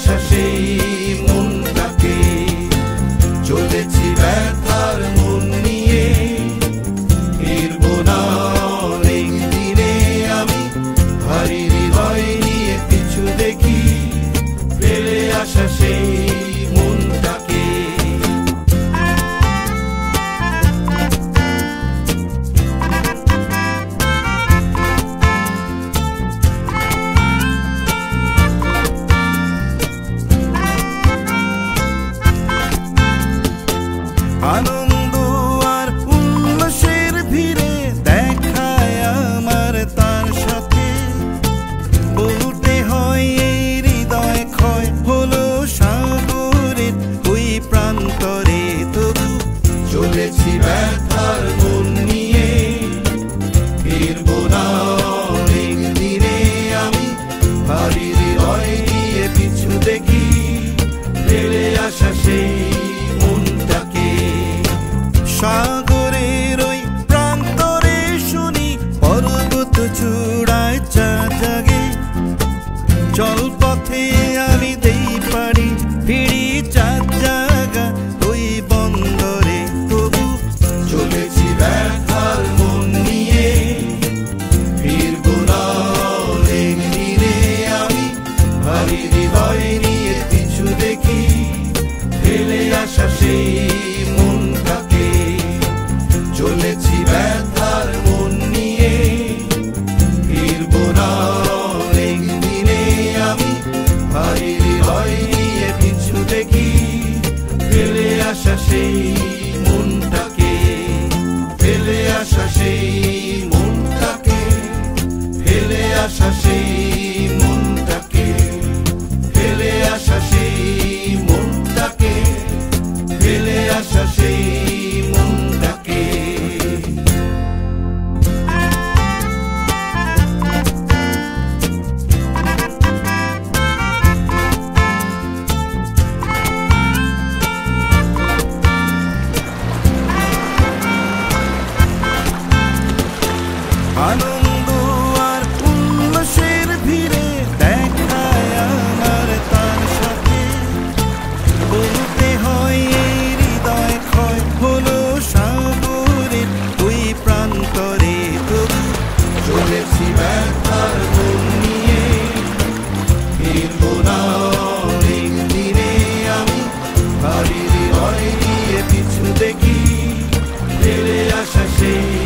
আসা সেই মনটাকে চলেছি ব্যথার মন নিয়ে ফিরবো না অনেক দিনে আমি ভারী হৃদয় নিয়ে পিছু দেখি ফেলে আসা সেই মনটাকে আনন্দ আর উল্লাসের ভিড়ে দেখায় আমার তার সাথে বলতে হয় এই হৃদয় ক্ষয় হলো সাগরের ওই প্রান্তরে তবু চলেছি ব্যথার মন নিয়ে ফিরবো না অনেক দিনে আমি ভারী হৃদয় নিয়ে পিছু দেখি ফেলে আসা সেই মনটাকে সাগরের ওই প্রান্তরে শুনি পর্বত চূড়ায় চাঁদ জাগে জলপথে আমি দেই পারি ফিরি চাঁদ জাগা ওই বন্দরে তবু চলেছি ব্যথার মন নিয়ে ফিরবো না অনেক দিনে আমি ভারী হৃদয় নিয়ে পিছু দেখি ফেলে আসা সেই মনটাকে চলেছি ব্যথার মন নিয়ে ফিরবো না অনেক দিনে আমি ভারী হৃদয় নিয়ে পিছু দেখি ফেলে আসা সেই মনটাকে ফেলে আসা সেই মনটাকে ফেলে আসা সেই মনটাকে ফেলে আসা সেই মনটাকে ফেলে আসা সেই মনটাকে আনন্দ আর উল্লাসের ভিড়ে দেখায় আমার তার সাথে বলতে হয় এই হৃদয় ক্ষয় হলো সাগরের ওই প্রান্তরে তবু চলেছি ব্যথার মন নিয়ে ফিরবো না অনেক দিনে আমি ভারী হৃদয় নিয়ে পিছু দেখি ফেলে আসা সেই